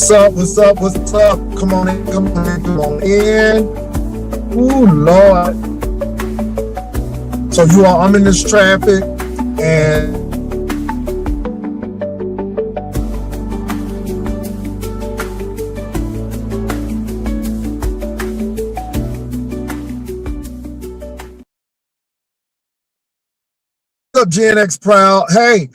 What's up? What's up? What's up? Come on in, come on in, come on in. Ooh, Lord. So you all, I'm in this traffic and what's up, Gen X Proud? Hey,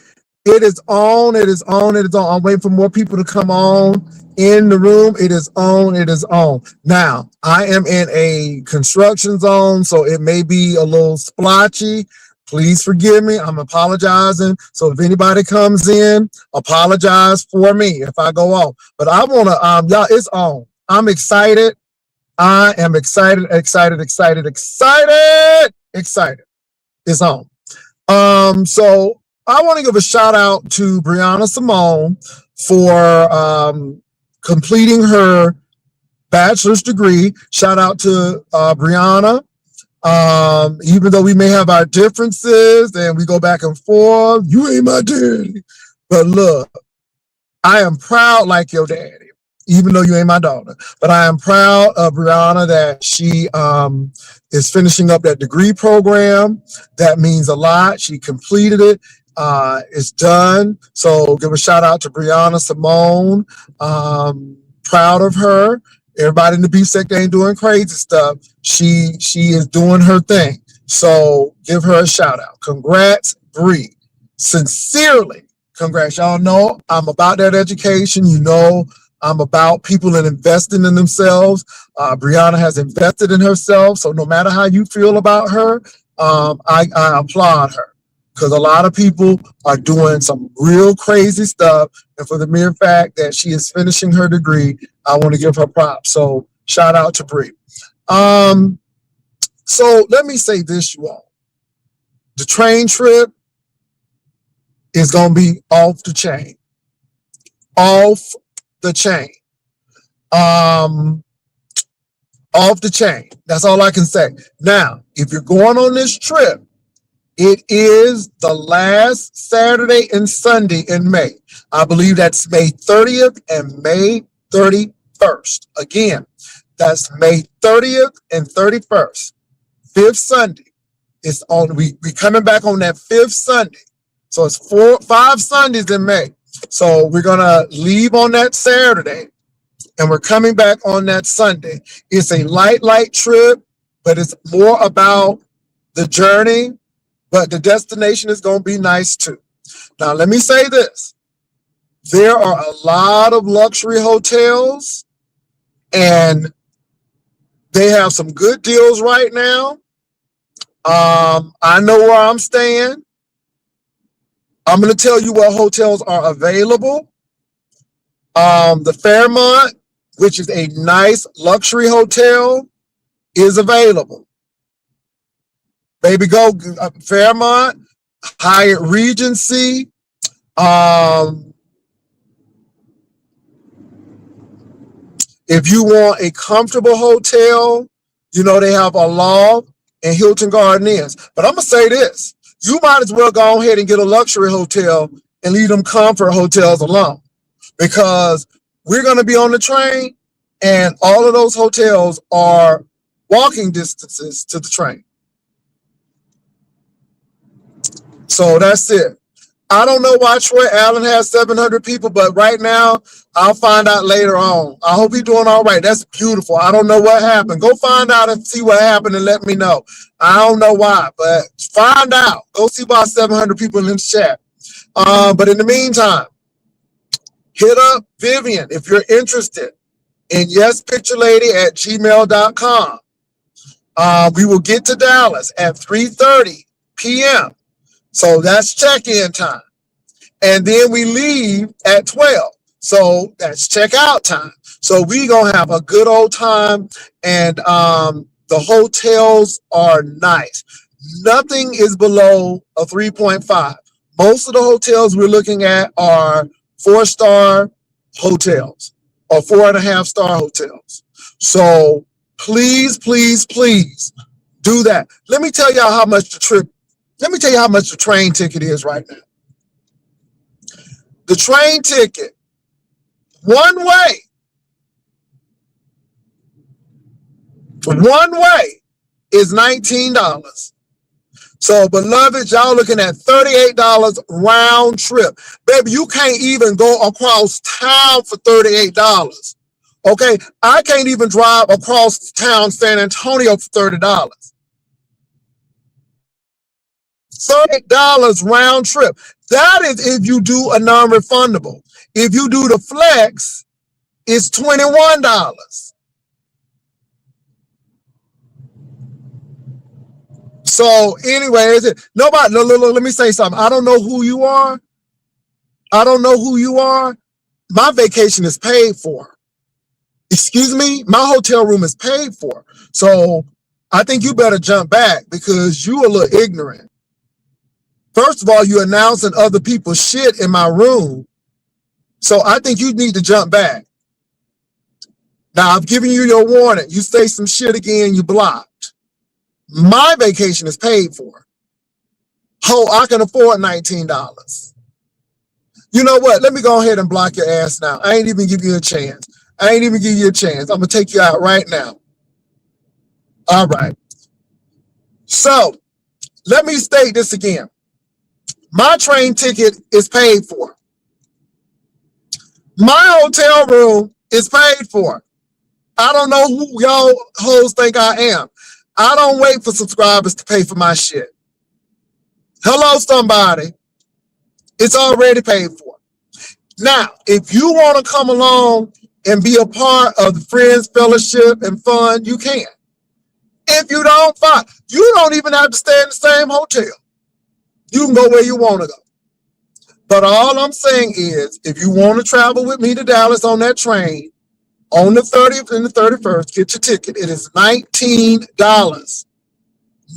it is on, it is on, it is on. I'm waiting for more people to come on in the room. It is on, it is on. Now, I am in a construction zone, so it may be a little splotchy. Please forgive me. I'm apologizing. So if anybody comes in, apologize for me if I go off. But I want to, y'all, it's on. I'm excited. I am excited. It's on. So I want to give a shout out to Brianna Simone for completing her bachelor's degree. Shout out to Brianna. Even though we may have our differences and we go back and forth, you ain't my daddy. But look, I am proud like your daddy, even though you ain't my daughter. But I am proud of Brianna that she is finishing up that degree program. That means a lot. She completed it. It's done. So give a shout out to Brianna Simone. Proud of her. Everybody in the beef sector ain't doing crazy stuff. She is doing her thing. So give her a shout out. Congrats, Bree. Sincerely, congrats. Y'all know I'm about that education. You know I'm about people and investing in themselves. Brianna has invested in herself. So no matter how you feel about her, I applaud her. Because a lot of people are doing some real crazy stuff. And for the mere fact that she is finishing her degree, I want to give her props. So shout out to Bree. So let me say this, you all. The train trip is going to be off the chain. Off the chain. Off the chain. That's all I can say. Now, if you're going on this trip, it is the last Saturday and Sunday in May. I believe that's May 30th and May 31st. Again, that's May 30th and 31st. Fifth Sunday. It's on. We coming back on that fifth Sunday. So it's 5 Sundays in May. So we're gonna leave on that Saturday, and we're coming back on that Sunday. It's a light trip, but it's more about the journey. But the destination is going to be nice too. Now, let me say this. There are a lot of luxury hotels, and they have some good deals right now. I know where I'm staying. I'm going to tell you what hotels are available. The Fairmont, which is a nice luxury hotel, is available. Baby, go Fairmont, Hyatt Regency. If you want a comfortable hotel, you know they have a loft and Hilton Garden Inns. But I'm going to say this. You might as well go ahead and get a luxury hotel and leave them comfort hotels alone. Because we're going to be on the train, and all of those hotels are walking distances to the train. So that's it. I don't know why Troy Allen has 700 people, but right now, I'll find out later on. I hope he's doing all right. That's beautiful. I don't know what happened. Go find out and see what happened and let me know. I don't know why, but find out. Go see why 700 people in this chat. But in the meantime, hit up Vivian if you're interested in yespicturelady@gmail.com. We will get to Dallas at 3:30 p.m. So that's check-in time. And then we leave at 12. So that's check-out time. So we going to have a good old time. And the hotels are nice. Nothing is below a 3.5. Most of the hotels we're looking at are 4-star hotels or 4.5-star hotels. So please, please, please do that. Let me tell y'all how much the train ticket is right now. The train ticket One way is $19. So, beloved, y'all looking at $38 round trip. Baby, you can't even go across town for $38. Okay, I can't even drive across town San Antonio for $30. $38 round trip. That is if you do a non-refundable. If you do the flex, it's $21. So anyway, nobody, look, let me say something. I don't know who you are. I don't know who you are. My vacation is paid for. Excuse me, my hotel room is paid for. So I think you better jump back because you a little ignorant. First of all, you're announcing other people's shit in my room. So I think you need to jump back. Now, I've given you your warning. You say some shit again, you blocked. My vacation is paid for. I can afford $19. You know what? Let me go ahead and block your ass now. I ain't even give you a chance. I ain't even give you a chance. I'm going to take you out right now. All right. So let me state this again. My train ticket is paid for. My hotel room is paid for. I don't know who y'all hoes think I am. I don't wait for subscribers to pay for my shit. Hello, somebody. It's already paid for. Now, if you want to come along and be a part of the Friends Fellowship and Fun, you can. If you don't, fine. You don't even have to stay in the same hotel. You can go where you want to go. But all I'm saying is, if you want to travel with me to Dallas on that train, on the 30th and the 31st, get your ticket. It is $19.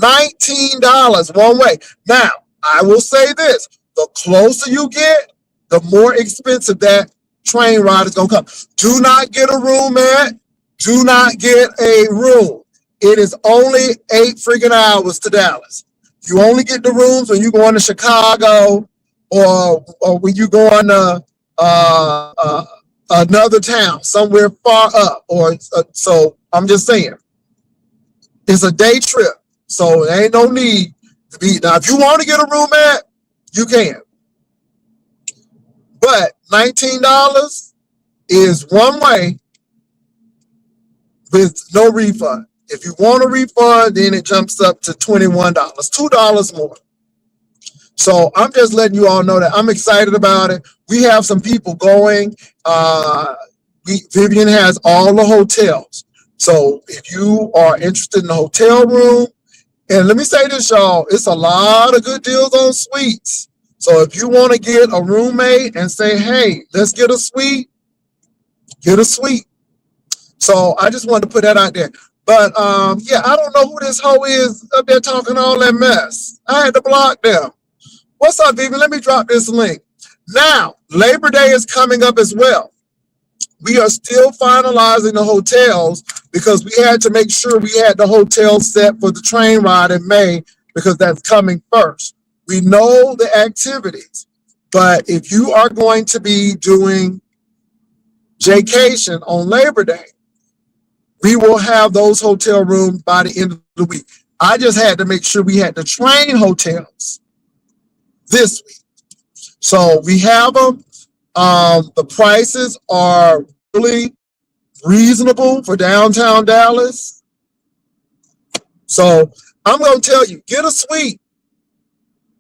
$19 one way. Now, I will say this. The closer you get, the more expensive that train ride is going to come. Do not get a roommate. Do not get a room. It is only 8 freaking hours to Dallas. You only get the rooms when you're going to Chicago or when you're going to another town, somewhere far up. So I'm just saying, it's a day trip. So there ain't no need to be. Now, if you want to get a roommate, you can. But $19 is one way with no refund. If you want a refund, then it jumps up to $21, $2 more. So I'm just letting you all know that I'm excited about it. We have some people going. Vivian has all the hotels. So if you are interested in the hotel room, and let me say this, y'all, it's a lot of good deals on suites. So if you want to get a roommate and say, hey, let's get a suite, get a suite. So I just wanted to put that out there. But yeah, I don't know who this hoe is up there talking all that mess. I had to block them. What's up, Vivian? Let me drop this link. Now, Labor Day is coming up as well. We are still finalizing the hotels because we had to make sure we had the hotel set for the train ride in May because that's coming first. We know the activities, but if you are going to be doing Jaycation on Labor Day, we will have those hotel rooms by the end of the week. I just had to make sure we had the train hotels this week. So we have them. The prices are really reasonable for downtown Dallas. So I'm going to tell you, get a suite.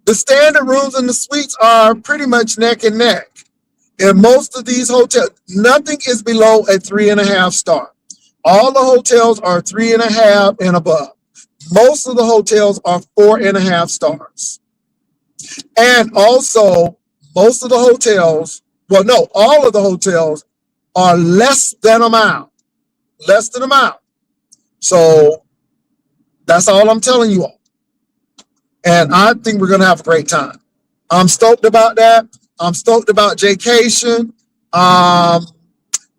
The standard rooms and the suites are pretty much neck and neck. In most of these hotels, nothing is below a 3.5 star. All the hotels are 3.5 and above. Most of the hotels are 4.5 stars. And also, most of the hotels, well, no, all of the hotels are less than a mile. Less than a mile. So that's all I'm telling you all. And I think we're going to have a great time. I'm stoked about that. I'm stoked about Jaycation.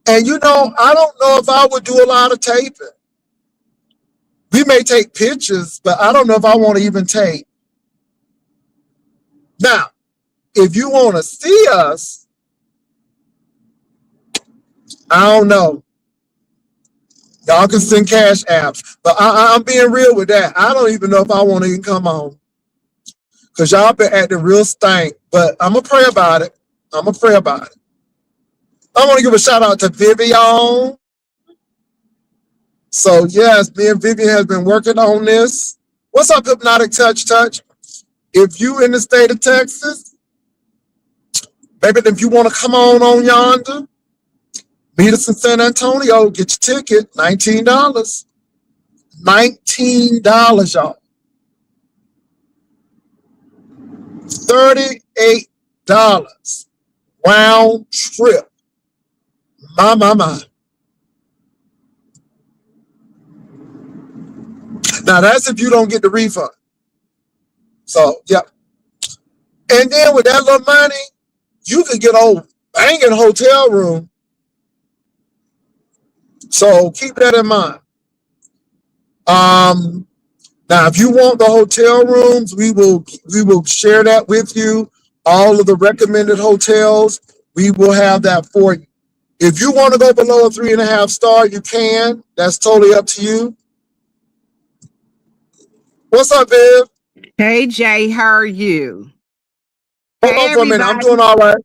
And, you know, I don't know if I would do a lot of taping. We may take pictures, but I don't know if I want to even tape. Now, if you want to see us, I don't know. Y'all can send cash apps, but I'm being real with that. I don't even know if I want to even come on because y'all been acting real stank. But I'm gonna pray about it. I'm gonna pray about it. I want to give a shout out to Vivian. So yes, me and Vivian has been working on this. What's up, Hypnotic Touch Touch? If you in the state of Texas, baby, if you want to come on yonder, meet us in San Antonio, get your ticket, $19. $19, y'all. $38 round trip. My. Now that's if you don't get the refund. So yeah. And then with that little money, you can get a banging hotel room. So keep that in mind. Now if you want the hotel rooms, we will share that with you. All of the recommended hotels, we will have that for you. If you want to go below a 3.5 star, you can. That's totally up to you. What's up, Viv? Hey Jay, how are you? Hold Hey on for a minute. I'm everybody. doing all right.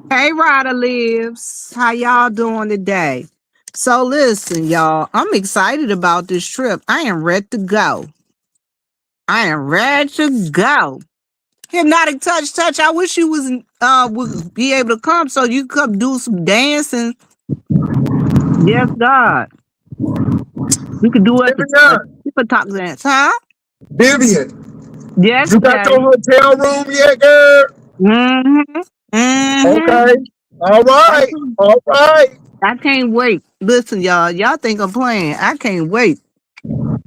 Hey Ryder Lives. How y'all doing today? So listen, y'all, I'm excited about this trip. I am ready to go. I am ready to go. Hypnotic touch. I wish you would be able to come so you could come do some dancing. Yes, God. You could do it a Vivian, TikTok dance, huh? Vivian, Yes, you got Jay. your hotel room yet, girl? Mm-hmm. Mm-hmm. Okay. All I right. can't, All right. I can't wait. Listen, y'all. Y'all think I'm playing. I can't wait. Well,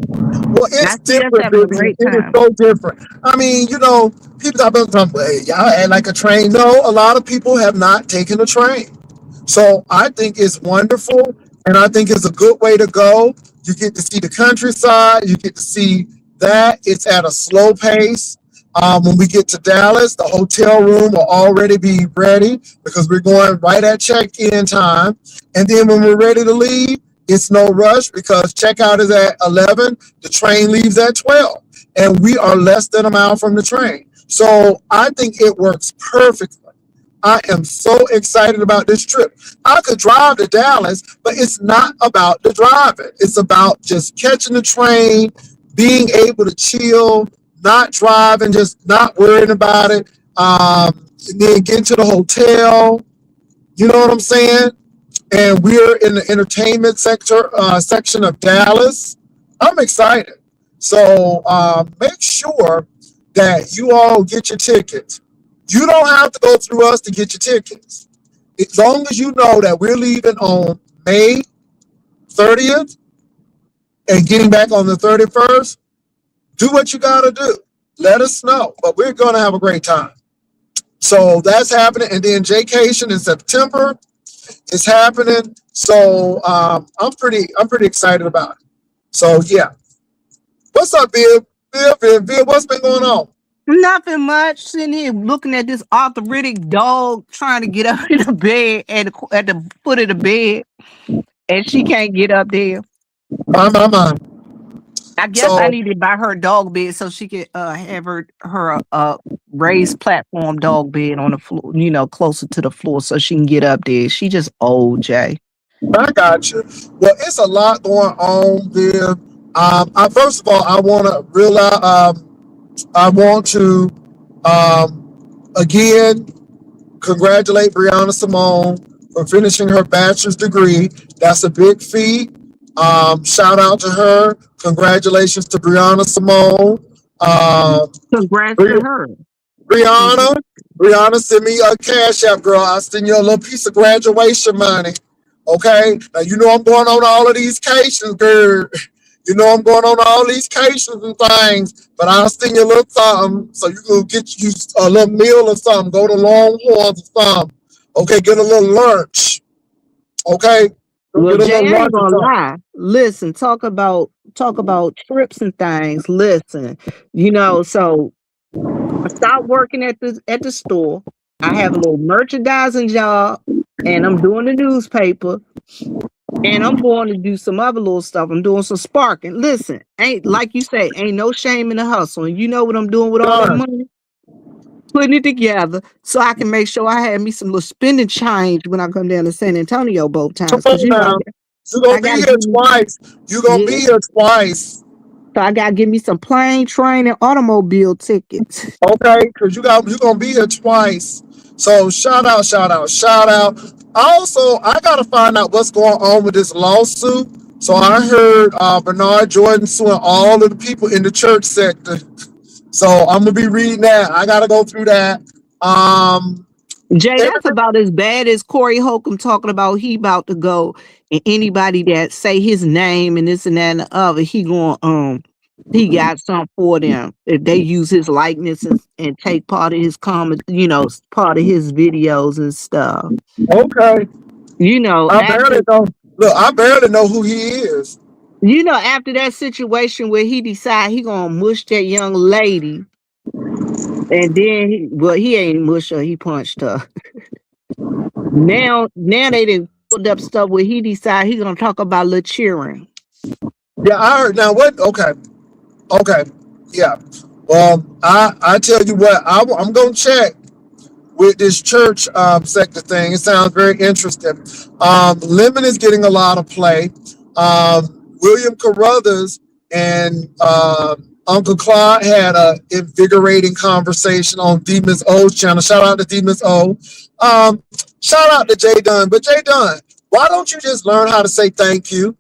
I it's see us different, having a Vivian. great It is time. so different. I mean, people talk about hey, y'all act like a train. No, a lot of people have not taken a train. So I think it's wonderful, and I think it's a good way to go. You get to see the countryside. You get to see that it's at a slow pace. When we get to Dallas, the hotel room will already be ready because we're going right at check-in time. And then when we're ready to leave, it's no rush because checkout is at 11. The train leaves at 12, and we are less than a mile from the train. So I think it works perfectly. I am so excited about this trip. I could drive to Dallas, but it's not about the driving. It's about just catching the train, being able to chill, not driving, just not worrying about it. And then getting to the hotel. You know what I'm saying? And we're in the entertainment section of Dallas. I'm excited. So make sure that you all get your tickets. You don't have to go through us to get your tickets. As long as you know that we're leaving on May 30th and getting back on the 31st, do what you got to do. Let us know. But we're going to have a great time. So that's happening. And then Jaycation in September is happening. So I'm pretty excited about it. So yeah. What's up, Bill? Bill, what's been going on? Nothing much. Sitting here looking at this arthritic dog trying to get up in the bed at the foot of the bed, and she can't get up there. My. I guess I So need to buy her dog bed so she could have her raised platform dog bed on the floor, closer to the floor so she can get up there. She just old, Jay. I got you. Well, it's a lot going on there. First of all, I want to realize. I want to again congratulate Brianna Simone for finishing her bachelor's degree. That's a big feat. Shout out to her. Congratulations to Brianna Simone. Congrats to her. Brianna, Brianna, send me a cash app, girl. I'll send you a little piece of graduation money. Okay? Now, you know I'm going on all of these cations, girl. You know I'm going on all these cations and things, but I'll send you a little something so you can get you a little meal or something. Go to Longhorns or something. Okay, get a little lunch. Okay? Go Well, get a Jay, little I ain't lunch or gonna something. lie. Listen, talk about trips and things. Listen, so I stopped working at the store. I have a little merchandising job, and I'm doing the newspaper, and I'm going to do some other little stuff. I'm doing some sparking. Listen, ain't like you say, ain't no shame in the hustle. And you know what I'm doing with all that Done. money? Putting it together so I can make sure I have me some little spending change when I come down to San Antonio both Come times. Cause on you know now. You're gonna I be gotta here give me, twice. You're gonna yeah. be here twice. So I gotta give me some plane, train, and automobile tickets. Okay, because you're gonna be here twice. So shout out, shout out, shout out. Also, I gotta find out what's going on with this lawsuit. So I heard Bernard Jordan suing all of the people in the church sector. So I'm gonna be reading that. I gotta go through that. Um, Jay, every, that's about as bad as Corey Holcomb talking about he about to go, and anybody that say his name and this and that and the other, he got something for them if they use his likeness and take part of his comment, part of his videos and stuff. okay, You know, I barely after know. Look, I barely know who he is. after that situation where he decide he gonna mush that young lady, and then he ain't mush her, he punched her. Now they didn't pulled up stuff where he decide he gonna talk about little cheering. Yeah, I heard. Now what? Okay, okay, yeah. Well, I tell you what, I'm gonna check with this church sector thing. It sounds very interesting. Lemon is getting a lot of play. William Carruthers and Uncle Claude had a invigorating conversation on D Miss O's channel. Shout out to D Miss O. Um, Shout out to Jay Dunn. But Jay Dunn, why don't you just learn how to say thank you?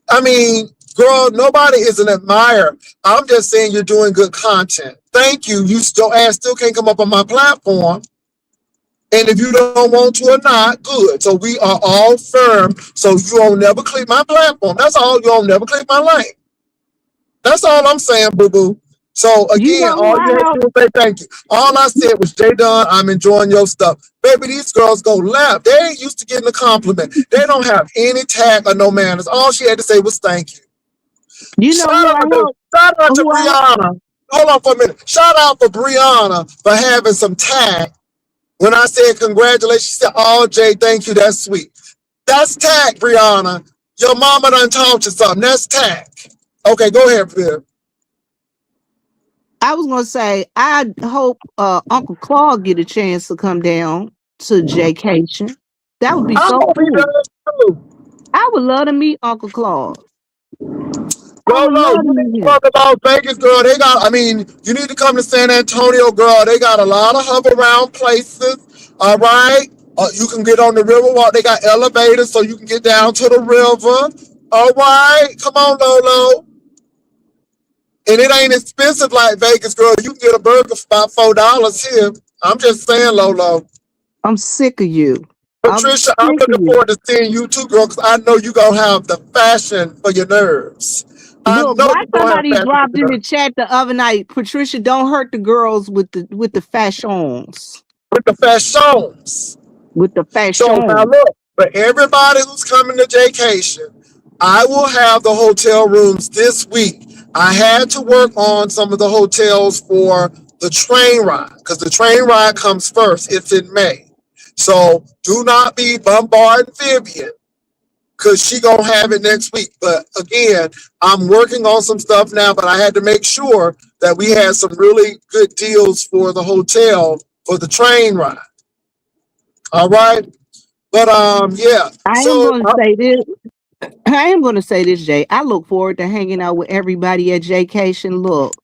I mean, girl, nobody is an admirer. I'm just saying you're doing good content. Thank you. Your ass still can't come up on my platform. And if you don't want to or not, good. So we are all firm. So you don't never click my platform. That's all. You don't never click my link. That's all I'm saying, boo boo. So You again, know who all I you have to help? do is say thank you. All I said was, Jay Dunn, I'm enjoying your stuff. Baby, these girls go left. They ain't used to getting a compliment. They don't have any tag or no manners. All she had to say was thank you. You know Shout who I out to help? shout out to Who I help? Brianna. Hold on for a minute. Shout out for Brianna for having some tag. When I said congratulations, she said, "Oh, Jay, thank you. That's sweet." That's tag, Brianna. Your mama done taught you something. That's tag. Okay, go ahead, Phil. I was gonna say I hope Uncle Claude get a chance to come down to Jaycation. That would be I so hope he cool. does too. I would love to meet Uncle Claude. I would Lolo, love to you need meet to him. talk about Vegas, girl. They got, I mean, you need to come to San Antonio, girl. They got a lot of hover around places. All right. You can get on the river walk. They got elevators so you can get down to the river. All right. Come on, Lolo. And it ain't expensive like Vegas, girl. You can get a burger for about $4 here. I'm just saying, Lolo. I'm sick of you. I'm Patricia, I'm sick of looking you. forward to seeing you too, girl, because I know you're going to have the fashion for your nerves. I Look, know why you're going to have somebody fashion for dropped your in the nerves. chat the other night? Patricia, don't hurt the girls with the fashions. With the fashions. With the So now fashion. look, for everybody who's coming to Jaycation, I will have the hotel rooms this week. I had to work on some of the hotels for the train ride because the train ride comes first. It's in May. So do not be bombarding Vivian because she gonna have it next week. But again, I'm working on some stuff now, but I had to make sure that we had some really good deals for the hotel for the train ride. All right. But yeah. I am So going to say this. I am going to say this, Jay. I look forward to hanging out with everybody at Jaycation. Look,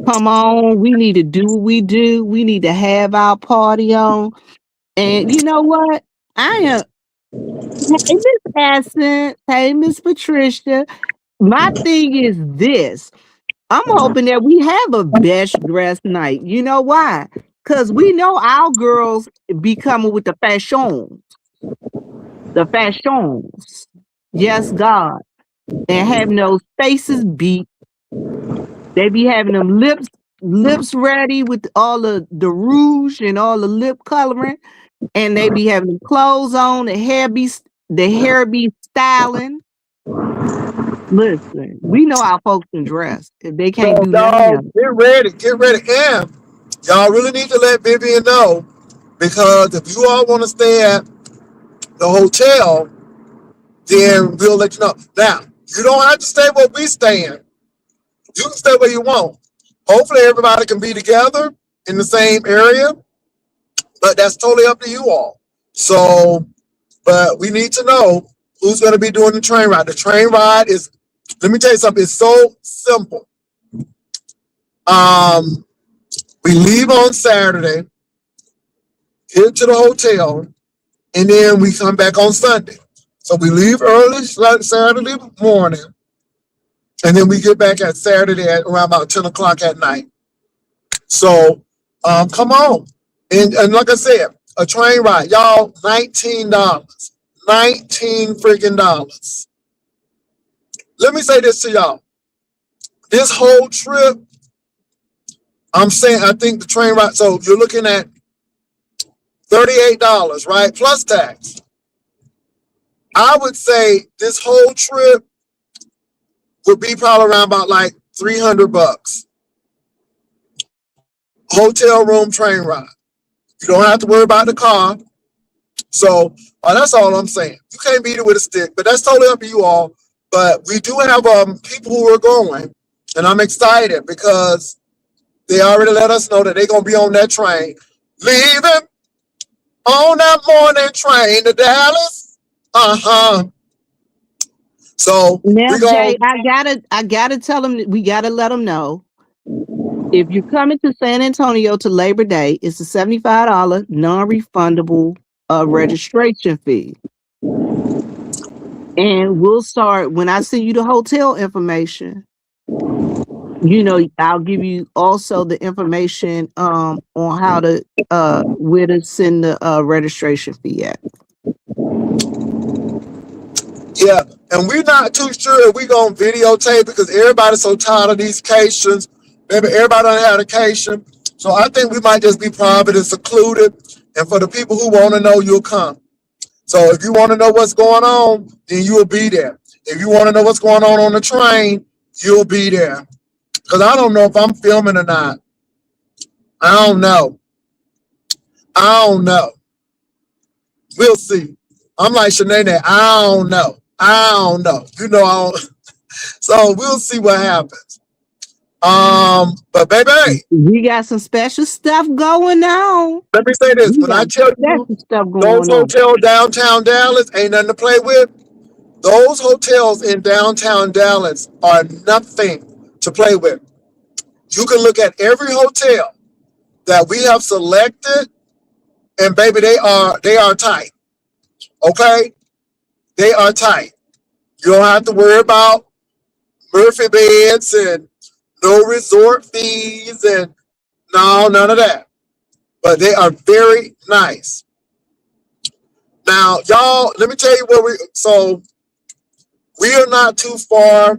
come on. We need to do what we do. We need to have our party on. And you know what? I am. Hey, Miss Essence. Hey, Miss Patricia. My thing is this. I'm hoping that we have a best dress night. You know why? Because we know our girls be coming with the fashion. The fashions. Yes, God. And having those faces beat. They be having them lips ready with all the rouge and all the lip coloring. And they be having the clothes on, the hair be styling. Listen, we know our folks can dress. If they so can't do nothing y'all else. get ready, get ready. And Y'all really need to let Vivian know, because if you all want to stay at the hotel, then we'll let you know. Now, you don't have to stay where we staying. You can stay where you want. Hopefully everybody can be together in the same area, but that's totally up to you all. So, but we need to know who's going to be doing the train ride. The train ride is, let me tell you something, it's so simple. We leave on Saturday, get to the hotel, and then we come back on Sunday. So we leave early Saturday morning, and then we get back at Saturday at around about 10 o'clock at night. So come on. And like I said, a train ride, y'all, $19. $19 freaking dollars. Let me say this to y'all. This whole trip, I'm saying, I think the train ride, so you're looking at $38, right? Plus tax. I would say this whole trip would be probably around about like $300. Hotel room, train ride. You don't have to worry about the car. So that's all I'm saying. You can't beat it with a stick, but that's totally up to you all. But we do have people who are going, and I'm excited because they already let us know that they're going to be on that train, leaving on that morning train to Dallas. So Now, we're going Jay, I gotta tell them, we gotta let them know, if you're coming to San Antonio to Labor Day, it's a $75 non-refundable registration fee. And we'll start when I send you the hotel information. I'll give you also the information on how to where to send the registration fee at. Yeah, and we're not too sure if we're going to videotape because everybody's so tired of these cations. Maybe everybody done had a cation. So I think we might just be private and secluded. And for the people who want to know, you'll come. So if you want to know what's going on, then you'll be there. If you want to know what's going on the train, you'll be there. Because I don't know if I'm filming or not. I don't know. We'll see. I'm like Shanae, I don't know. I don't. So we'll see what happens. But baby, We got some special stuff going on. let me say this. When I tell you those hotels downtown Dallas ain't nothing to play with, those hotels in downtown Dallas are nothing to play with. You can look at every hotel that we have selected, and baby, they are tight. Okay? They are tight. You don't have to worry about Murphy beds and no resort fees and no, none of that. But they are very nice. Now, y'all, let me tell you so we are not too far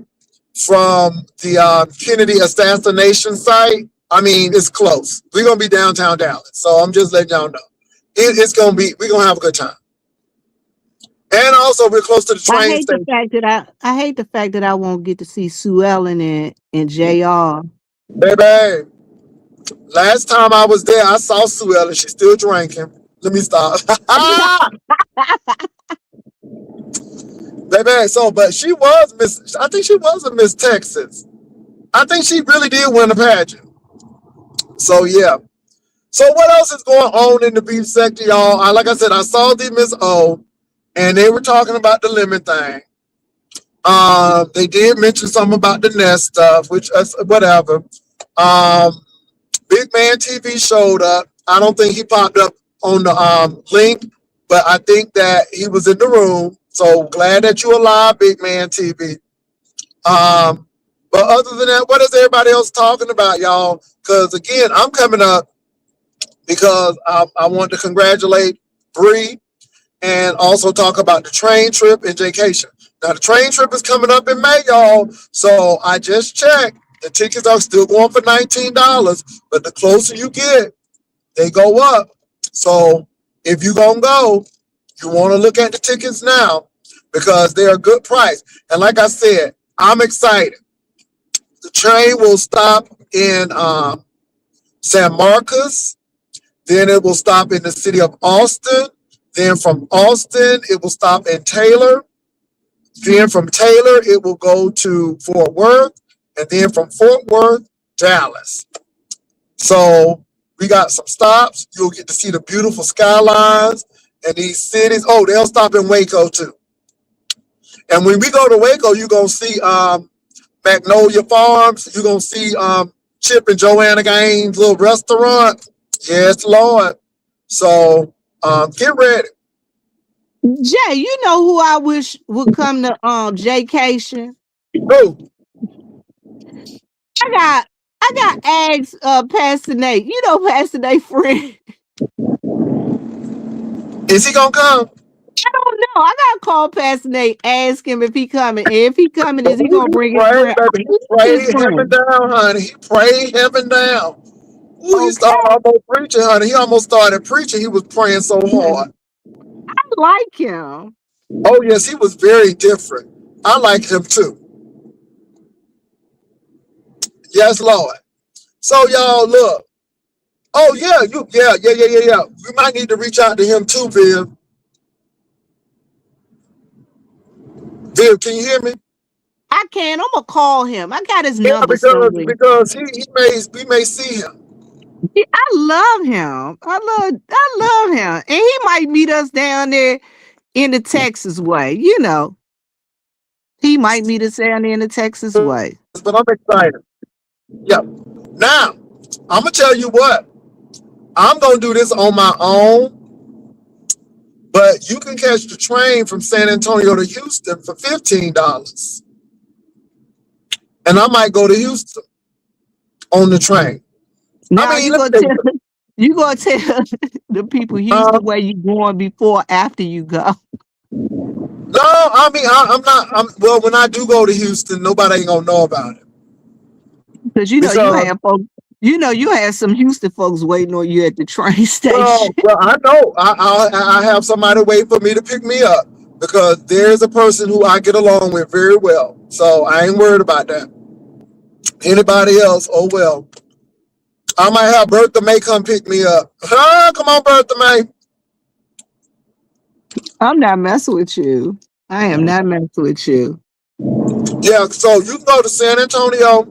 from the Kennedy assassination site. I mean, it's close. We're going to be downtown Dallas. So I'm just letting y'all know. We're going to have a good time. And also, we're close to the train station. I hate the fact that I won't get to see Sue Ellen and JR. Baby, last time I was there, I saw Sue Ellen. She's still drinking. Let me stop. Baby, but she was Miss, I think she was a Miss Texas. I think she really did win a pageant. So, yeah. So, what else is going on in the beef sector, y'all? Like I said, I saw the Miss O, and they were talking about the lemon thing. They did mention something about the Nest stuff, which whatever. Big Man TV showed up. I don't think he popped up on the link, but I think that he was in the room. So glad that you're alive, Big Man TV. But other than that, what is everybody else talking about, y'all? Because again, I'm coming up because I want to congratulate Bree and also talk about the train trip and Jaycation. Now, the train trip is coming up in May, y'all. So I just checked. The tickets are still going for $19, but the closer you get, they go up. So if you're going to go, you want to look at the tickets now because they're a good price. And like I said, I'm excited. The train will stop in San Marcos. Then it will stop in the city of Austin. Then from Austin, it will stop in Taylor. Then from Taylor, it will go to Fort Worth. And then from Fort Worth, Dallas. So we got some stops. You'll get to see the beautiful skylines and these cities. Oh, they'll stop in Waco too. And when we go to Waco, you're going to see Magnolia Farms. You're going to see Chip and Joanna Gaines' little restaurant. Yes, Lord. So get ready. Jay, you know who I wish would come to Jaycation? Who? I got asked Pastor Nate. You know Pastor Nate friend. Is he gonna come? I don't know. I gotta call Pastor Nate, ask him if he coming. And if he coming, is he gonna bring his friend? Baby. He prayed heaven down, honey. He prayed heaven down. Ooh, Okay. He started almost preaching, honey. He almost started preaching. He was praying so hard. I like him. Oh yes, he was very different. I like him too. Yes, Lord. So y'all look. Oh yeah, yeah. We might need to reach out to him too, Viv. Viv, can you hear me? I can. I'm gonna call him. I got his Yeah, number because somewhere. we may see him. I love him. I love him. And he might meet us down there in the Texas way. You know. He might meet us down there in the Texas way. But I'm excited. Yeah. Now, I'm gonna tell you what. I'm gonna do this on my own, but you can catch the train from San Antonio to Houston for $15. And I might go to Houston on the train. Now you gonna tell the people Houston where you going before after you go. No, I mean I'm not. Well, when I do go to Houston, nobody ain't gonna know about it. Because you have folks. You have some Houston folks waiting on you at the train station. Well, I know. I have somebody waiting for me to pick me up because there's a person who I get along with very well. So I ain't worried about that. Anybody else? Oh well. I might have Bertha May come pick me up. Come on, Bertha May. I'm not messing with you. I am not messing with you. Yeah, so you can go to San Antonio,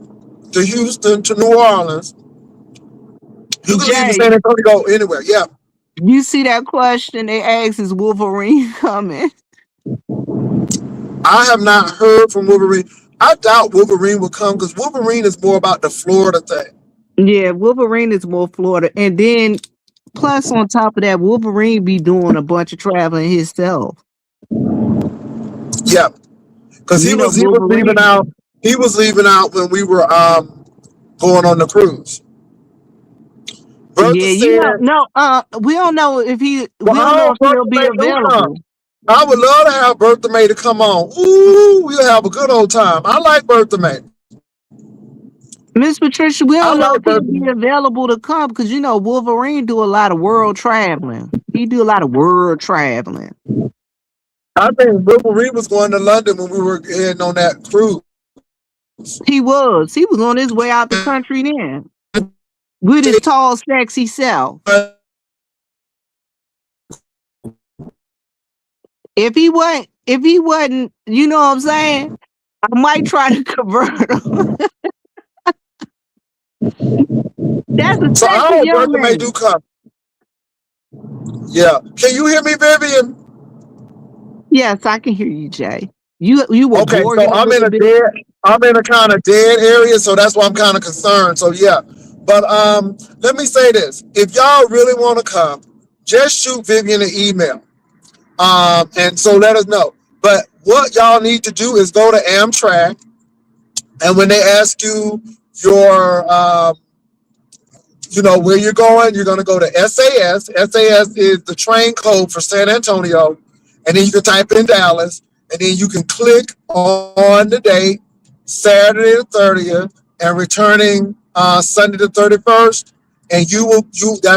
to Houston, to New Orleans. You can leave San Antonio anywhere. Yeah. You see that question they asked, is Wolverine coming? I have not heard from Wolverine. I doubt Wolverine will come because Wolverine is more about the Florida thing. Yeah, Wolverine is more Florida. And then plus on top of that, Wolverine be doing a bunch of traveling himself. Yeah. Because he was leaving out. He was leaving out when we were going on the cruise. Bertha we don't know if we don't know if he'll be available. I would love to have Bertha May to come on. Ooh, we'll have a good old time. I like Bertha May. Miss Patricia, we don't know if he'll be available to come because Wolverine do a lot of world traveling. He do a lot of world traveling. I think Wolverine was going to London when we were heading on that cruise. He was on his way out the country then. With his tall, sexy self. If he wasn't, you know what I'm saying? I might try to convert him. That's a sexy young man. May do come. Yeah. Can you hear me, Vivian? Yes, I can hear you, Jay. You were okay. So I'm in a kind of dead area, so that's why I'm kind of concerned. So yeah. But let me say this: if y'all really want to come, just shoot Vivian an email, and so let us know. But what y'all need to do is go to Amtrak, and when they ask you your, where you're going to go to SAS. SAS is the train code for San Antonio, and then you can type in Dallas, and then you can click on the date, Saturday the 30th, and returning Sunday the 31st, and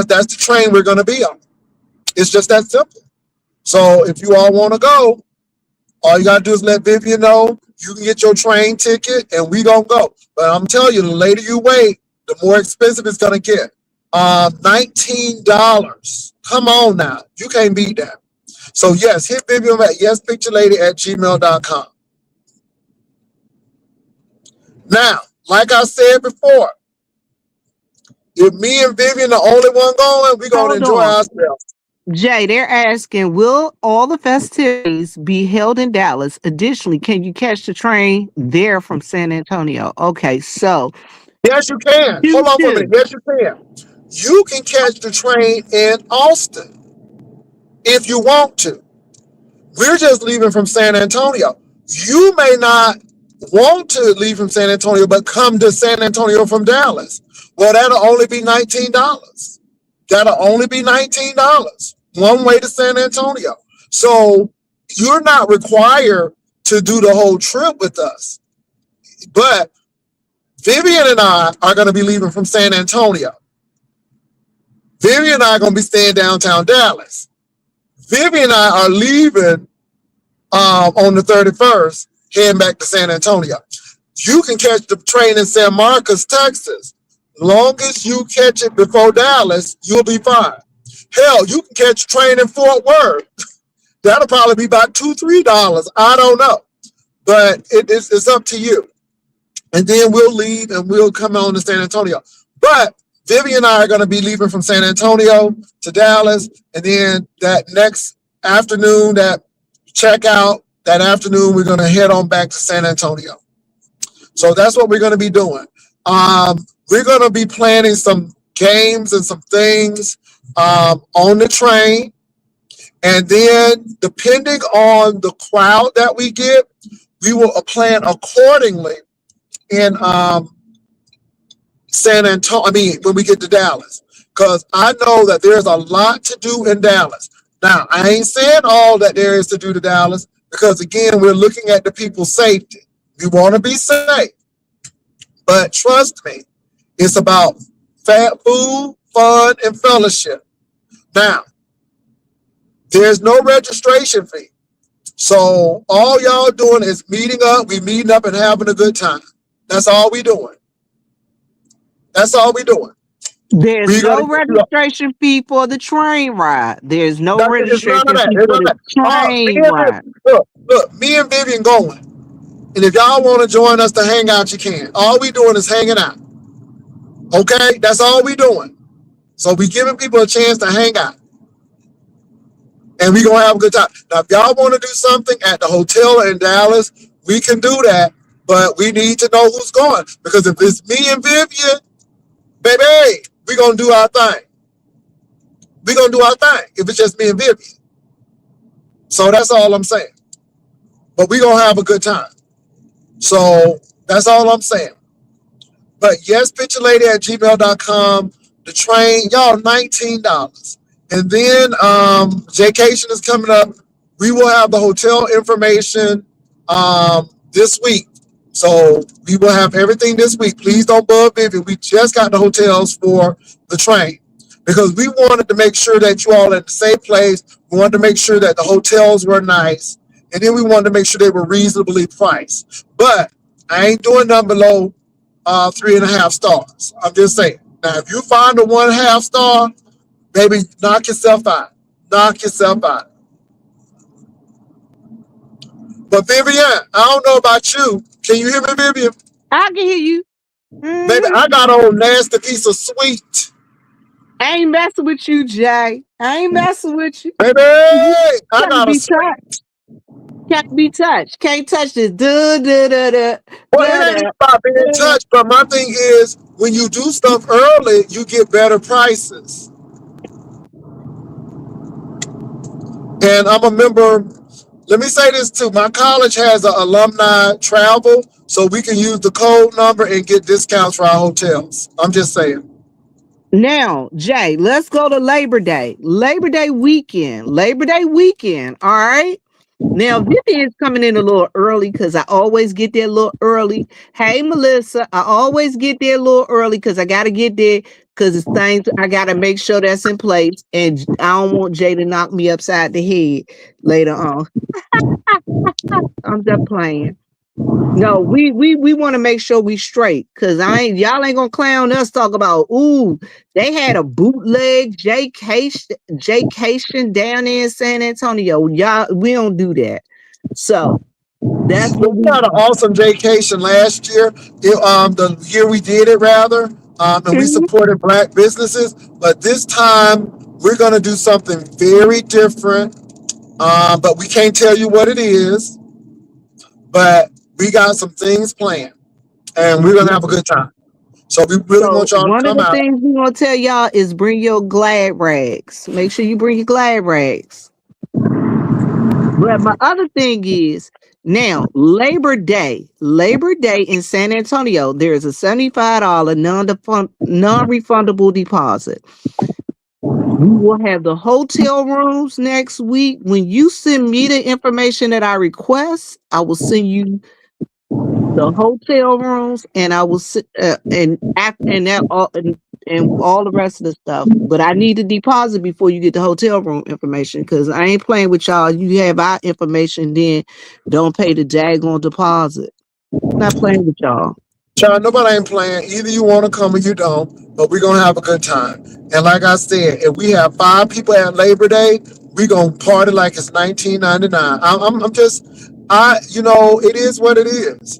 that's the train we're going to be on. It's just that simple. So if you all want to go, all you got to do is let Vivian know. You can get your train ticket, and we going to go. But I'm telling you, the later you wait, the more expensive it's going to get. $19. Come on now. You can't beat that. So yes, hit Vivian at yespicturelady@gmail.com. Now, like I said before, if me and Vivian the only one going, we're gonna Hold enjoy on. ourselves. Jay, they're asking, will all the festivities be held in Dallas? Additionally, can you catch the train there from San Antonio? Okay, so Yes, you can. you Hold on for a do. minute. Yes, you can. You can catch the train in Austin if you want to. We're just leaving from San Antonio. You may not want to leave from San Antonio, but come to San Antonio from Dallas. Well, that'll only be $19. That'll only be $19. One way to San Antonio. So you're not required to do the whole trip with us. But Vivian and I are going to be leaving from San Antonio. Vivian and I are going to be staying downtown Dallas. Vivian and I are leaving on the 31st, heading back to San Antonio. You can catch the train in San Marcos, Texas. Long as you catch it before Dallas, you'll be fine. Hell, you can catch a train in Fort Worth. That'll probably be about $2-3. I don't know, but it's up to you. And then we'll leave and we'll come on to San Antonio. But Vivian and I are going to be leaving from San Antonio to Dallas, and then that next afternoon, that check out that afternoon, we're going to head on back to San Antonio. So that's what we're going to be doing. We're going to be planning some games and some things on the train. And then depending on the crowd that we get, we will plan accordingly in San Antonio. I mean, when we get to Dallas, because I know that there's a lot to do in Dallas. Now, I ain't saying all that there is to do to Dallas, because again, we're looking at the people's safety. We want to be safe. But trust me, it's about food, fun, and fellowship. Now, there's no registration fee. So all y'all doing is meeting up. We meeting up and having a good time. That's all we doing. That's all we doing. There's no registration fee for the train ride. There's no registration fee for the train ride. Look, me and Vivian going. And if y'all want to join us to hang out, you can. All we doing is hanging out. Okay? That's all we doing. So we giving people a chance to hang out. And we gonna have a good time. Now, if y'all want to do something at the hotel in Dallas, we can do that. But we need to know who's going. Because if it's me and Vivian, baby, we gonna do our thing. We gonna do our thing if it's just me and Vivian. So that's all I'm saying. But we gonna have a good time. So that's all I'm saying. But yes, picturelady@gmail.com. The train, y'all, $19. And then Jaycation is coming up. We will have the hotel information this week. So we will have everything this week. Please don't bug Vivian. We just got the hotels for the train because we wanted to make sure that you all at the same place. We wanted to make sure that the hotels were nice. And then we wanted to make sure they were reasonably priced. But I ain't doing nothing below 3.5 stars. I'm just saying. Now, if you find a 1.5 star, baby, knock yourself out. Knock yourself out. But Vivian, I don't know about you. Can you hear me, Vivian? I can hear you. Baby, I got on nasty piece of sweet. I ain't messing with you, Jay. I ain't messing with you. Baby, I got a sweet. Can't be touched. Can't touch this. Well, it ain't about being touched, but my thing is, when you do stuff early, you get better prices. And I'm a member. Let me say this too. My college has an alumni travel, so we can use the code number and get discounts for our hotels. I'm just saying. Now, Jay, let's go to Labor Day. Labor Day weekend. All right. Now, Vivian's coming in a little early because I always get there a little early. Hey, Melissa, I always get there a little early because I got to get there because it's things I got to make sure that's in place. And I don't want Jay to knock me upside the head later on. I'm just playing. No, we want to make sure we straight, cause y'all ain't gonna clown us. Talk about they had a bootleg Jcation down there in San Antonio. Y'all, we don't do that. So that's Well, what we we. had an awesome vacation last year. The year we did it, rather, and we Mhm. supported Black businesses. But this time, we're going to do something very different. But we can't tell you what it is. But we got some things planned, and we're going to have a good time. So we really So want y'all to one of come the out. things we gonna tell y'all is bring your glad rags. Make sure you bring your glad rags. But my other thing is now Labor Day in San Antonio, there is a $75 non-refundable deposit. We will have the hotel rooms next week. When you send me the information that I request, I will send you the hotel rooms, and I will sit and that and all the rest of the stuff. But I need the deposit before you get the hotel room information, because I ain't playing with y'all. You have our information, then don't pay the daggone deposit. Not playing with y'all. Child, nobody ain't playing. Either you want to come or you don't, but we're going to have a good time. And like I said, if we have 5 people at Labor Day, we're going to party like it's 1999. I'm just, it is what it is.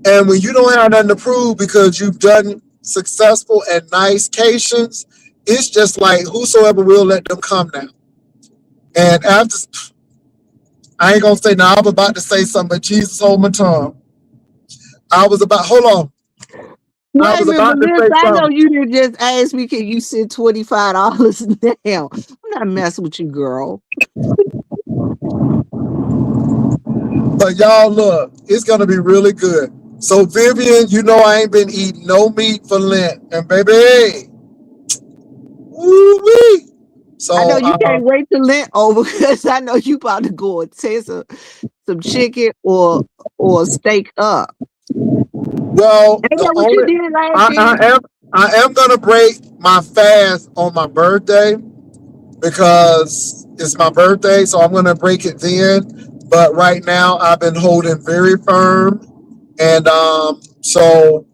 And when you don't have nothing to prove because you've done successful and nice cations, it's just like whosoever will, let them come now. And after, I ain't going to say now, I was about to say something, but Jesus hold my tongue. Hold on. I Wait a was minute, about to Melissa. say I know something. you didn't just ask me, can you send $25 now? I'm not messing with you, girl. But y'all, look, it's gonna be really good. So Vivian, I ain't been eating no meat for Lent, and baby, hey, woo wee. I know So, you can't wait to Lent over, because I know you about to go and taste some chicken or steak up. well, Ain't the that what you only did last I, year? I am I am gonna break my fast on my birthday because it's my birthday, so I'm gonna break it then. But right now, I've been holding very firm, and so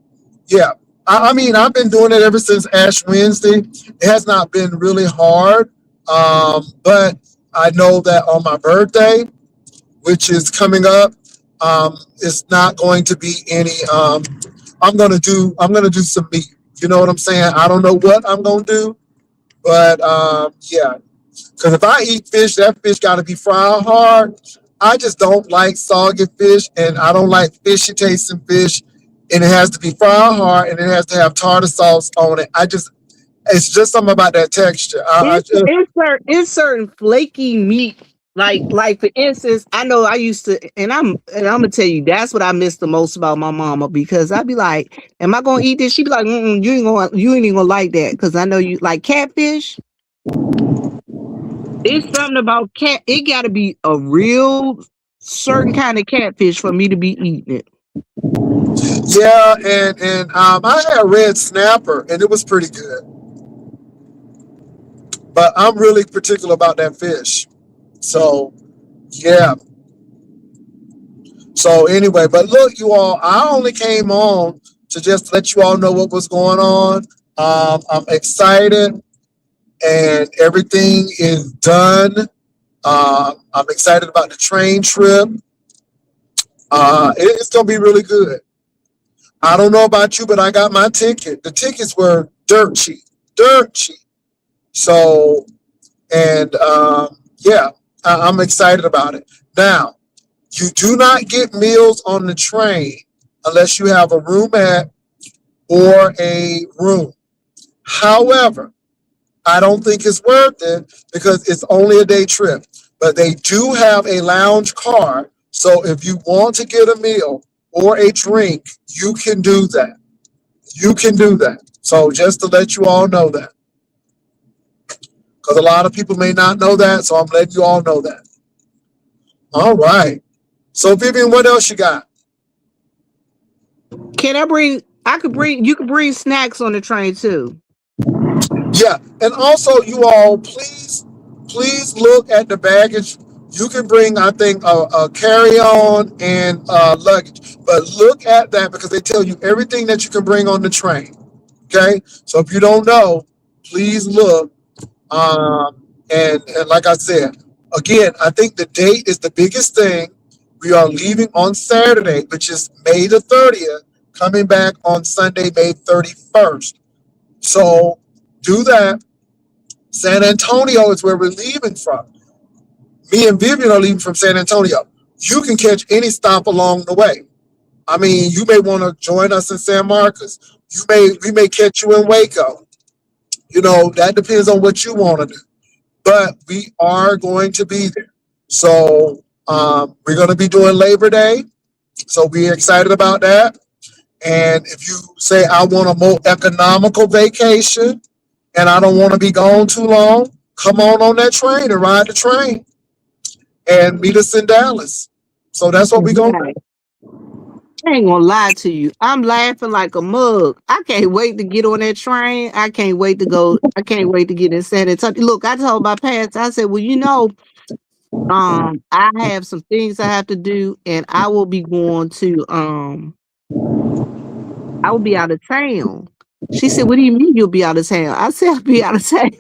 yeah. I mean, I've been doing it ever since Ash Wednesday. It has not been really hard, but I know that on my birthday, which is coming up, it's not going to be any. I'm gonna do some meat. You know what I'm saying? I don't know what I'm gonna do, but yeah. Because if I eat fish, that fish got to be fried hard. I just don't like soggy fish, and I don't like fishy tasting fish. And it has to be fried hard, and it has to have tartar sauce on it. It's just something about that texture. It's certain flaky meat. Like for instance, I know I used to, and I'm gonna tell you that's what I miss the most about my mama, because I'd be like, "Am I gonna eat this?" She'd be like, you ain't even gonna like that, because I know you like catfish." It's something about cat. It got to be a real certain kind of catfish for me to be eating it. Yeah, and I had red snapper, and it was pretty good. But I'm really particular about that fish. So yeah. So anyway, but look, you all, I only came on to just let you all know what was going on. I'm excited, and everything is done. I'm excited about the train trip. It's gonna be really good. I don't know about you, but I got my ticket. The tickets were dirt cheap, dirt cheap. So, and yeah, I'm excited about it. Now, you do not get meals on the train unless you have a roomette or a room. However, I don't think it's worth it because it's only a day trip. But they do have a lounge car. So if you want to get a meal or a drink, you can do that. You can do that. So just to let you all know that. Because a lot of people may not know that. So I'm letting you all know that. All right. So Vivian, what else you got? Can I bring? I could bring. You could bring snacks on the train too. Yeah. And also you all please look at the baggage You can bring, I think, a carry-on and luggage. But look at that because they tell you everything that you can bring on the train. Okay, so if you don't know, please look. And like I said, again, I think the date is the biggest thing. We are leaving on Saturday, which is May the 30th, coming back on Sunday, May 31st. So do that. San Antonio is where we're leaving from. Me and Vivian are leaving from San Antonio. You can catch any stop along the way. I mean, you may want to join us in San Marcos. We may catch you in Waco. You know, that depends on what you want to do. But we are going to be there. So we're going to be doing Labor Day. So we're excited about that. And if you say, I want a more economical vacation and I don't want to be gone too long, come on that train and ride the train and meet us in Dallas. So that's what we're going to do. Right. I ain't gonna lie to you. I'm laughing like a mug. I can't wait to get on that train. I can't wait to go. I can't wait to get in San Antonio. Look, I told my parents, I said, well, I have some things I have to do, and I will be going to I will be out of town. She said, what do you mean you'll be out of town? I said, I'll be out of town.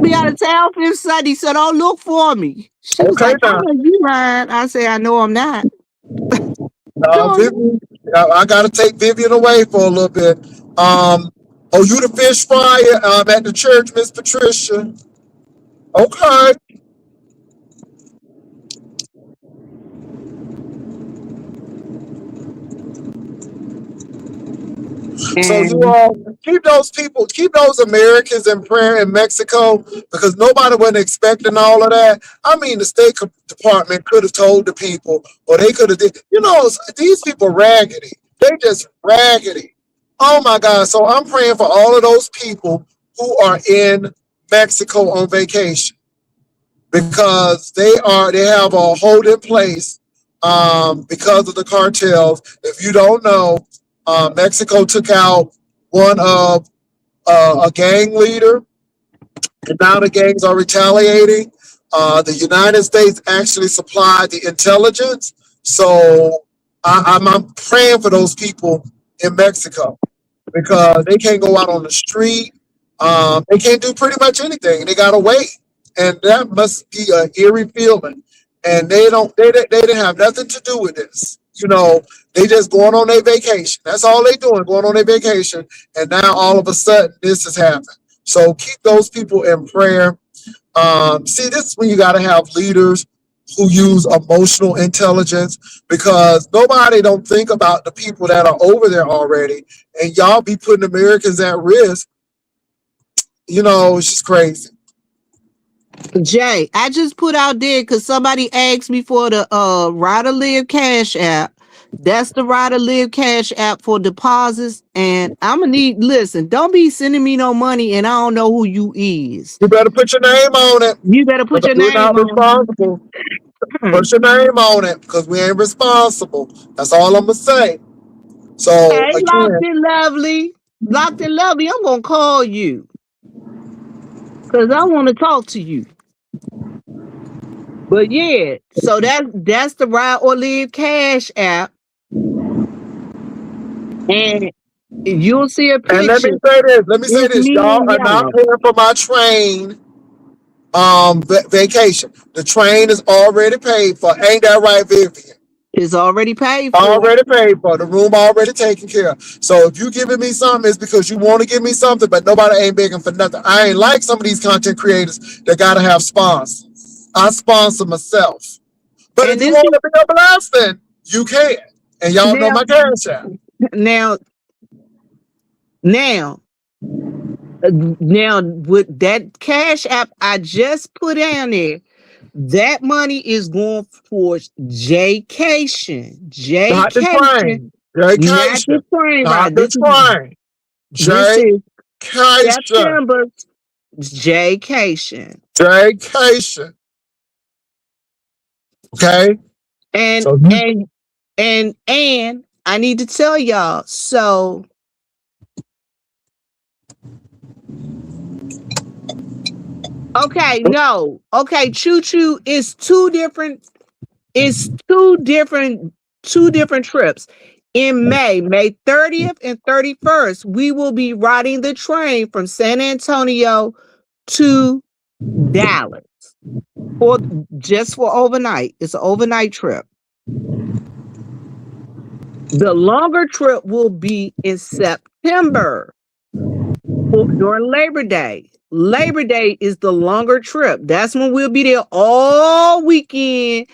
Be out of town fifth Sunday. He said, oh, look for me. She was Okay, like, I now. know you lying. I said, I know I'm not. No, Vivian, I got to take Vivian away for a little bit. Oh, you the fish fryer at the church, Miss Patricia? Okay. So you and all keep those Americans in prayer in Mexico because nobody wasn't expecting all of that. I mean, the State Department could have told the people, or they could have did. You know, these people raggedy. They just raggedy. Oh my God! So I'm praying for all of those people who are in Mexico on vacation because they have a hold in place because of the cartels. If you don't know, Mexico took out one of a gang leader, and now the gangs are retaliating. The United States actually supplied the intelligence, so I'm praying for those people in Mexico because they can't go out on the street. They can't do pretty much anything. They gotta wait, and that must be an eerie feeling. And they didn't have nothing to do with this. You know, they just going on their vacation. That's all they doing, going on their vacation. And now all of a sudden this has happened. So keep those people in prayer. See, this is when you got to have leaders who use emotional intelligence because nobody don't think about the people that are over there already, and y'all be putting Americans at risk. You know, it's just crazy. Jay, I just put out there because somebody asked me for the Ride Live Cash app. That's the Ride Live Cash app for deposits. And I'm gonna listen, don't be sending me no money and I don't know who you is. You better put your name on it. You better put your We're name not on responsible. it. Put your name on it because we ain't responsible. That's all I'm gonna say. So Hey, locked again, and lovely. Locked and lovely, I'm gonna call you because I want to talk to you. But yeah, so that's the Ride or Live Cash app. And you'll see a and let me picture. say this. Let me say It's this. me Y'all and are not yellow. paying for my train vacation. The train is already paid for. Ain't that right, Vivian? It's already paid for. Already paid for. The room already taken care of. So if you giving me something, it's because you want to give me something, but nobody ain't begging for nothing. I ain't like some of these content creators that gotta have sponsors. I sponsor myself. But if And you this want is to be a blessing, you can. And y'all know now, my cash app. now, now, now with that cash app I just put down there, that money is going towards Jcation. Not the Jcation, train. not Vacation. the train Not ride. the train. This is Vacation. September Jcation. Vacation. Okay? And So you and and I need to tell y'all, so Okay, no. Okay, choo choo is two different. It's two different trips. In May 30th and 31st, we will be riding the train from San Antonio to Dallas for just for overnight. It's an overnight trip. The longer trip will be in September during Labor Day. Labor Day is the longer trip. That's when we'll be there all weekend,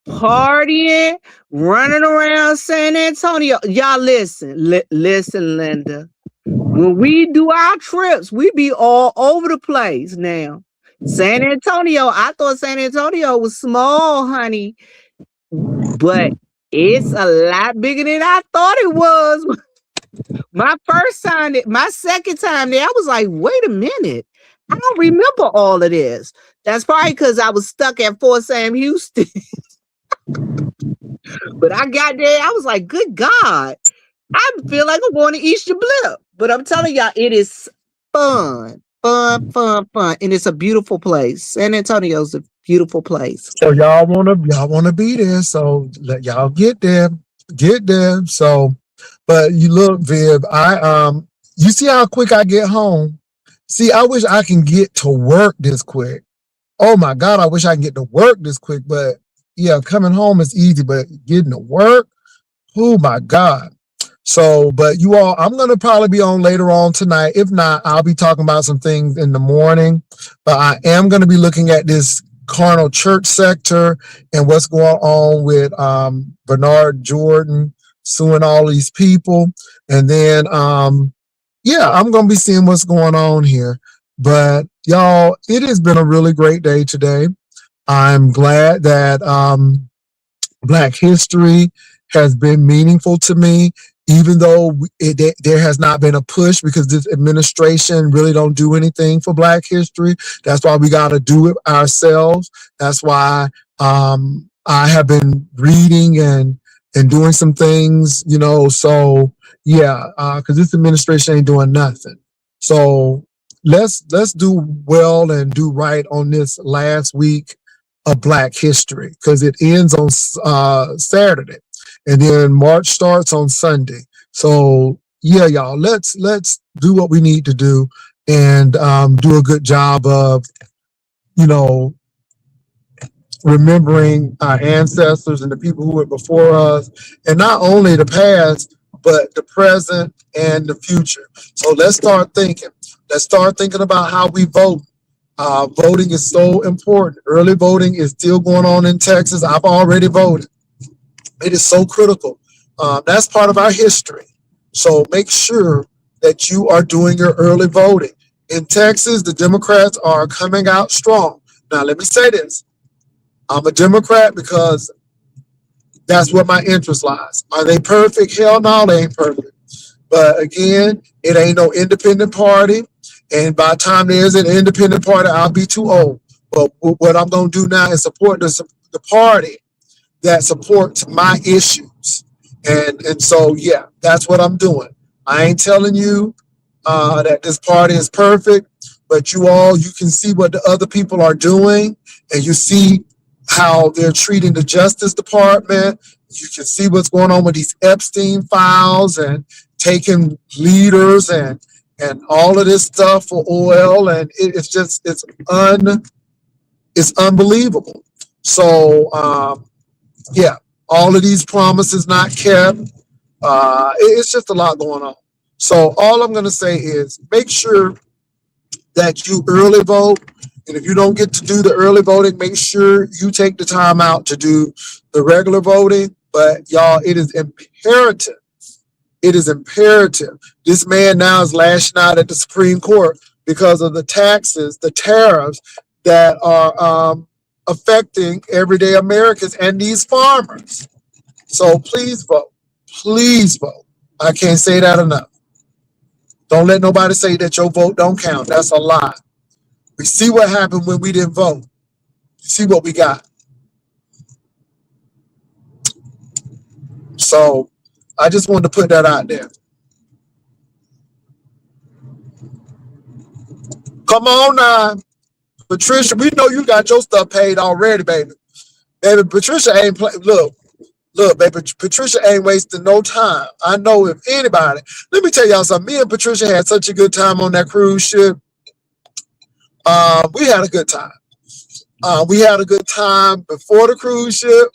partying, running around San Antonio. Y'all listen, Linda. When we do our trips, we be all over the place now. San Antonio, I thought San Antonio was small, honey, but it's a lot bigger than I thought it was. My second time there, I was like, wait a minute. I don't remember all of this. That's probably because I was stuck at Fort Sam Houston. But I got there, I was like, good God. I feel like I'm going to Easter Blip. But I'm telling y'all, it is fun. Fun. And it's a beautiful place. San Antonio's a beautiful place. So y'all wanna be there. So let y'all get there. Get there. So but you look, Viv, you see how quick I get home? See, I wish I can get to work this quick. Oh my God, I wish I can get to work this quick, but yeah, coming home is easy, but getting to work, oh my God. So, but you all, I'm going to probably be on later on tonight. If not, I'll be talking about some things in the morning, but I am going to be looking at this carnal church sector and what's going on with Bernard Jordan suing all these people. And then, yeah, I'm going to be seeing what's going on here. But y'all, it has been a really great day today. I'm glad that Black history has been meaningful to me, even though there has not been a push because this administration really don't do anything for Black history. That's why we got to do it ourselves. That's why I have been reading and doing some things, you know. So yeah, because this administration ain't doing nothing. So let's do well and do right on this last week of Black history because it ends on Saturday, and then March starts on Sunday. So yeah, y'all, let's do what we need to do and do a good job of, you know, remembering our ancestors and the people who were before us, and not only the past but the present and the future. So let's start thinking. Let's start thinking about how we vote. Voting is so important. Early voting is still going on in Texas. I've already voted. It is so critical. That's part of our history. So make sure that you are doing your early voting. In Texas, the Democrats are coming out strong. Now, let me say this. I'm a Democrat because that's where my interest lies. Are they perfect? Hell no, they ain't perfect. But again, it ain't no independent party. And by the time there's an independent party, I'll be too old. But what I'm going to do now is support the party that supports my issues. And so, yeah, that's what I'm doing. I ain't telling you that this party is perfect, but you can see what the other people are doing, and you see how they're treating the Justice Department. You can see what's going on with these Epstein files and taking leaders and all of this stuff for oil, and it's unbelievable. So yeah, all of these promises not kept. It's just a lot going on. So all I'm going to say is make sure that you early vote. And if you don't get to do the early voting, make sure you take the time out to do the regular voting. But y'all, it is imperative. It is imperative. This man now is lashing out at the Supreme Court because of the taxes, the tariffs that are affecting everyday Americans and these farmers. So please vote. Please vote. I can't say that enough. Don't let nobody say that your vote don't count. That's a lie. We see what happened when we didn't vote. See what we got. So I just wanted to put that out there. Come on now. Patricia, we know you got your stuff paid already, baby. Baby, Patricia ain't play. Look, baby, Patricia ain't wasting no time. I know if anybody. Let me tell y'all something. Me and Patricia had such a good time on that cruise ship. We had a good time. We had a good time before the cruise ship,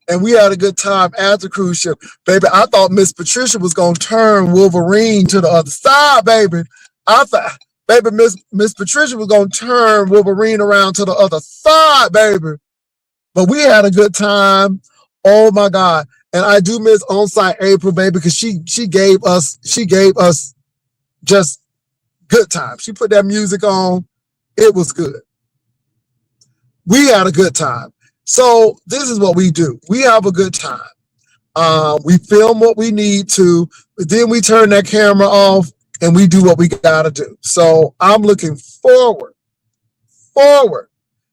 and we had a good time after the cruise ship. Baby, I thought Miss Patricia was gonna turn Wolverine to the other side, baby. I thought, baby, Miss Patricia was gonna turn Wolverine around to the other side, baby. But we had a good time. Oh my God. And I do miss on-site April, baby, because she gave us just good time. She put that music on. It was good. We had a good time. So this is what we do. We have a good time. We film what we need to, but then we turn that camera off and we do what we gotta do. So I'm looking forward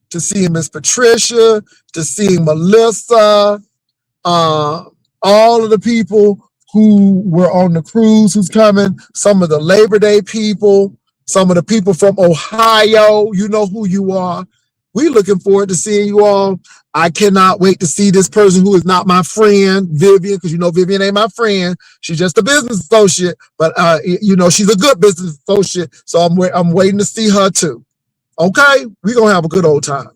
to seeing Miss Patricia, to seeing Melissa, all of the people who were on the cruise who's coming, some of the Labor Day people, some of the people from Ohio, you know who you are. We looking forward to seeing you all. I cannot wait to see this person who is not my friend, Vivian, because you know Vivian ain't my friend. She's just a business associate, but you know she's a good business associate. So I'm waiting to see her too. Okay, we're gonna have a good old time.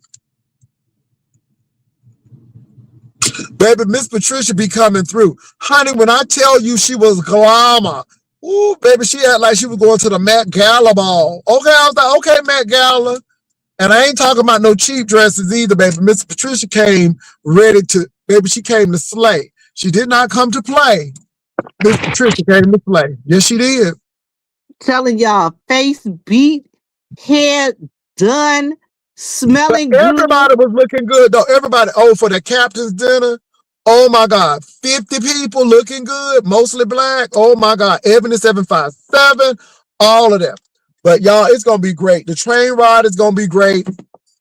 Baby, Miss Patricia be coming through. Honey, when I tell you she was glamour, ooh, baby, she acted like she was going to the Met Gala ball. Okay, I was like, okay, Met Gala. And I ain't talking about no cheap dresses either, baby. Miss Patricia came ready to, baby, she came to slay. She did not come to play. Miss Patricia came to play. Yes, she did. Telling y'all, face beat, hair done, smelling But good. everybody was looking good, though. Everybody, for the captain's dinner. Oh my God, 50 people looking good, mostly black. Oh my God, Ebony 757, all of them. But y'all, it's gonna be great. The train ride is gonna be great.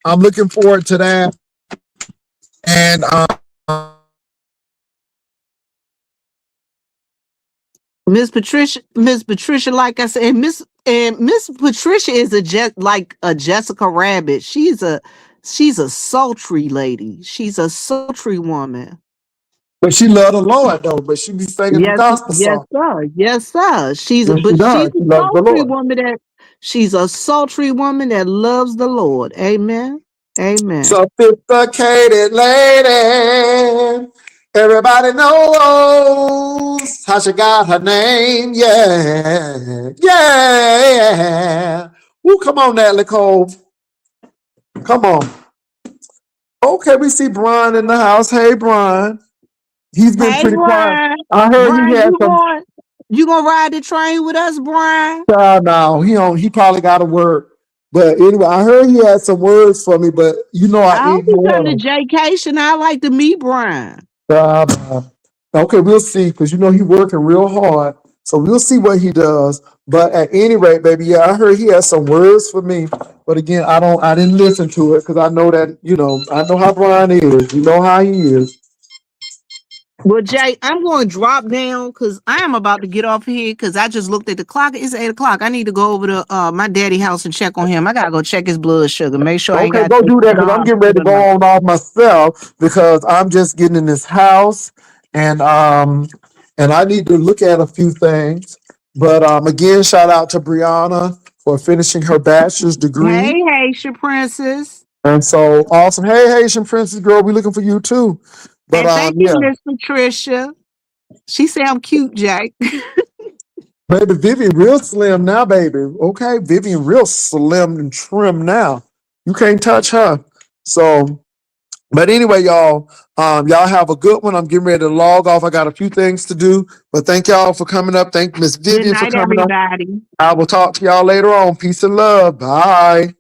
I'm looking forward to that. And Miss Patricia, like I said, Miss Patricia is like a Jessica Rabbit. She's a sultry lady. She's a sultry woman. but she loved the Lord though. But she be singing the Yes, gospel song. yes, sir. She's Yes, she does. a She loves the sultry Lord. woman she's a sultry woman that loves the Lord. Amen. Amen. Sophisticated lady. Everybody knows how she got her name. Yeah. Yeah. Woo, come on, Natalie Cole. Come on. Okay, we see Brian in the house. Hey, Brian. He's been Hey, pretty quiet. Brian. I heard Brian, he had some. you gonna ride the train with us, Brian? No, he probably got to work. But anyway, I heard he had some words for me, but you know I I hope he come to ignored him. Jaycation. I like to meet Brian. Okay, we'll see, because you know he's working real hard. So we'll see what he does. But at any rate, baby, yeah, I heard he had some words for me. But again, I didn't listen to it because I know that, I know how Brian is. You know how he is. Well, Jay, I'm going to drop down because I am about to get off here because I just looked at the clock. It's 8 o'clock. I need to go over to my daddy house and check on him. I got to go check his blood sugar. Make sure I ain't Okay, got go to do that the because I'm getting ready to go hospital. on off myself because I'm just getting in this house and I need to look at a few things. But again, shout out to Brianna for finishing her bachelor's degree. Hey, Haitian princess. And so awesome. Hey, Haitian princess girl, we looking for you too. But And thank you, yeah, Miss Patricia. She sound cute, Jay. baby, Vivian real slim now, baby. Okay, Vivian real slim and trim now. You can't touch her. So, but anyway, y'all have a good one. I'm getting ready to log off. I got a few things to do, but thank y'all for coming up. Thank Miss Good Vivian for night, coming up. everybody. I will talk to y'all later on. Peace and love. Bye.